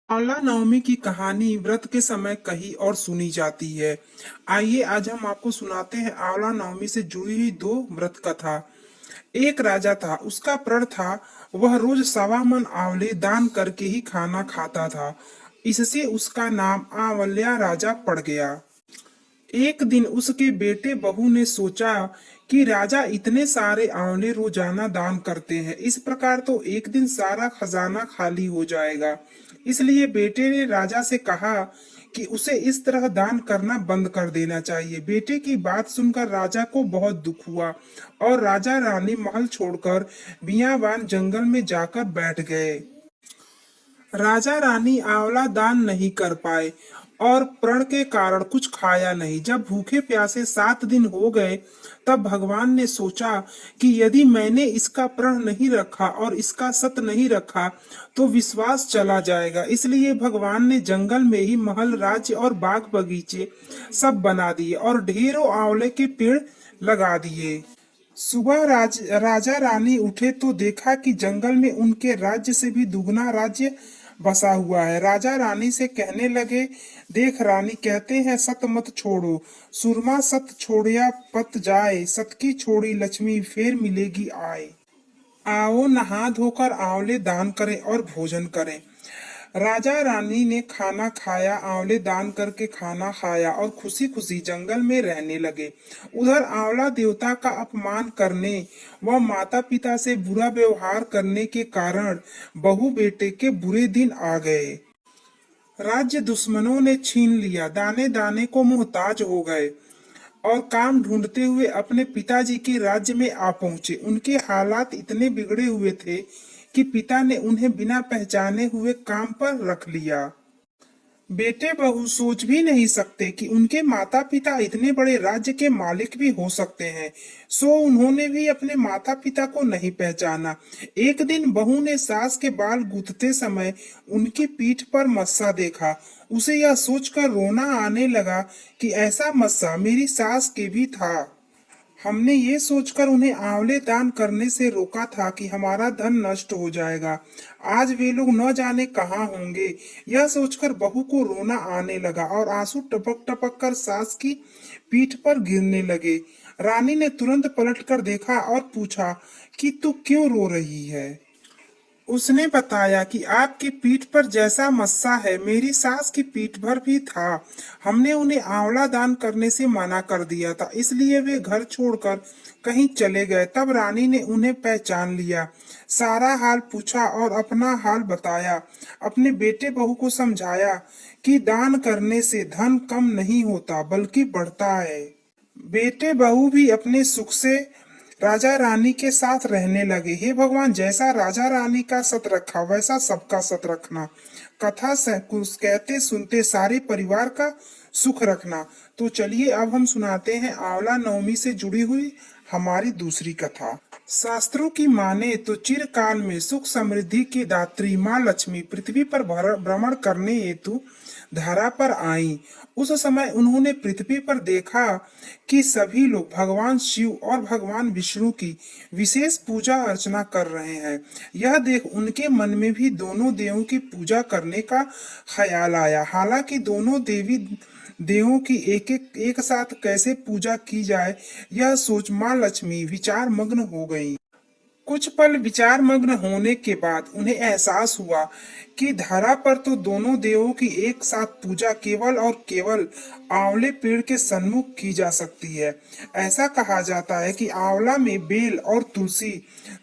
आंवला नवमी की कहानी व्रत के समय कही और सुनी जाती है। आइए आज हम आपको सुनाते हैं आंवला नवमी से जुड़ी हुई दो व्रत कथा। एक राजा था, उसका प्रण था वह रोज 1.25 मन आंवले दान करके ही खाना खाता था। इससे उसका नाम आंवल्या राजा पड़ गया। एक दिन उसके बेटे बहू ने सोचा कि राजा इतने सारे आंवले रोजाना दान करते हैं, इस प्रकार तो एक दिन सारा खजाना खाली हो जाएगा। इसलिए बेटे ने राजा से कहा कि उसे इस तरह दान करना बंद कर देना चाहिए। बेटे की बात सुनकर राजा को बहुत दुख हुआ और राजा रानी महल छोड़कर बियाबान जंगल में जाकर बैठ गए। राजा रानी आंवला दान नहीं कर पाए और प्रण के कारण कुछ खाया नहीं। जब भूखे प्यासे 7 दिन हो गए, तब भगवान ने सोचा कि यदि मैंने इसका प्रण नहीं रखा और इसका सत नहीं रखा तो विश्वास चला जाएगा। इसलिए भगवान ने जंगल में ही महल, राज्य और बाग बगीचे सब बना दिए और ढेरों आंवले के पेड़ लगा दिए। सुबह राजा रानी उठे तो देखा कि जंगल में उनके राज्य से भी दुगना राज्य बसा हुआ है। राजा रानी से कहने लगे, देख रानी, कहते हैं सत मत छोड़ो, सुरमा सत छोड़िया पत जाए, सत की छोड़ी लक्ष्मी फिर मिलेगी आए। आओ नहा धोकर आंवले दान करें और भोजन करें। राजा रानी ने खाना खाया, आंवले दान करके खाना खाया और खुशी खुशी जंगल में रहने लगे। उधर आंवला देवता का अपमान करने व माता पिता से बुरा व्यवहार करने के कारण बहू बेटे के बुरे दिन आ गए। राज्य दुश्मनों ने छीन लिया, दाने दाने को मोहताज हो गए और काम ढूंढते हुए अपने पिताजी के राज्य में आ पहुंचे। उनके हालात इतने बिगड़े हुए थे कि पिता ने उन्हें बिना पहचाने हुए काम पर रख लिया। बेटे बहू सोच भी नहीं सकते कि उनके माता पिता इतने बड़े राज्य के मालिक भी हो सकते हैं, सो उन्होंने भी अपने माता पिता को नहीं पहचाना। एक दिन बहू ने सास के बाल गूंथते समय उनकी पीठ पर मस्सा देखा। उसे यह सोचकर रोना आने लगा कि ऐसा मस्सा मेरी सास के भी था। हमने ये सोचकर उन्हें आंवले दान करने से रोका था कि हमारा धन नष्ट हो जाएगा। आज वे लोग न जाने कहाँ होंगे। यह सोचकर बहू को रोना आने लगा और आंसू टपक टपक कर सास की पीठ पर गिरने लगे। रानी ने तुरंत पलटकर देखा और पूछा कि तू क्यों रो रही है। उसने बताया कि आपकी पीठ पर जैसा मस्सा है मेरी सास की पीठ पर भी था। हमने उन्हें आंवला दान करने से मना कर दिया था, इसलिए वे घर छोड़कर कहीं चले गए। तब रानी ने उन्हें पहचान लिया, सारा हाल पूछा और अपना हाल बताया। अपने बेटे बहू को समझाया कि दान करने से धन कम नहीं होता बल्कि बढ़ता है। बेटे बहू भी अपने सुख से राजा रानी के साथ रहने लगे। हे भगवान, जैसा राजा रानी का सत रखा वैसा सबका सत रखना। कथा से कुछ कहते सुनते सारे परिवार का सुख रखना। तो चलिए अब हम सुनाते हैं आंवला नवमी से जुड़ी हुई हमारी दूसरी कथा। शास्त्रों की माने तो चिरकाल में सुख समृद्धि की दात्री माँ लक्ष्मी पृथ्वी पर भ्रमण करने हेतु धरा पर आई। उस समय उन्होंने पृथ्वी पर देखा कि सभी लोग भगवान शिव और भगवान विष्णु की विशेष पूजा अर्चना कर रहे हैं। यह देख उनके मन में भी दोनों देवों की पूजा करने का ख्याल आया। हालांकि दोनों देवी देवों की एक साथ कैसे पूजा की जाए, यह सोच माँ लक्ष्मी विचार मग्न हो गई। कुछ पल विचार मग्न होने के बाद उन्हें एहसास हुआ कि धरा पर तो दोनों देवों की एक साथ पूजा केवल और केवल आंवले पेड़ के सन्मुख की जा सकती है। ऐसा कहा जाता है कि आंवला में बेल और तुलसी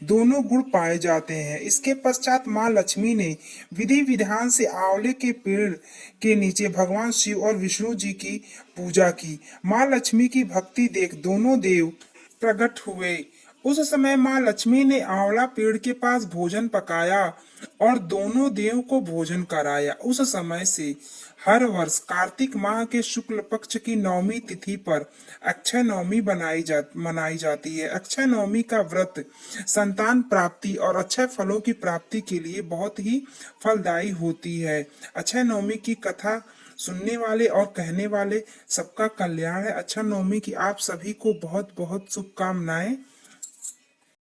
दोनों गुण पाए जाते हैं। इसके पश्चात माँ लक्ष्मी ने विधि विधान से आंवले के पेड़ के नीचे भगवान शिव और विष्णु जी की पूजा की। माँ लक्ष्मी की भक्ति देख दोनों देव प्रकट हुए। उस समय माँ लक्ष्मी ने आंवला पेड़ के पास भोजन पकाया और दोनों देव को भोजन कराया। उस समय से हर वर्ष कार्तिक माह के शुक्ल पक्ष की नवमी तिथि पर अक्षय नवमी मनाई जाती है। अक्षय नवमी का व्रत संतान प्राप्ति और अच्छे फलों की प्राप्ति के लिए बहुत ही फलदायी होती है। अक्षय नवमी की कथा सुनने वाले और कहने वाले सबका कल्याण है। अक्षय नवमी की आप सभी को बहुत बहुत शुभकामनाएं।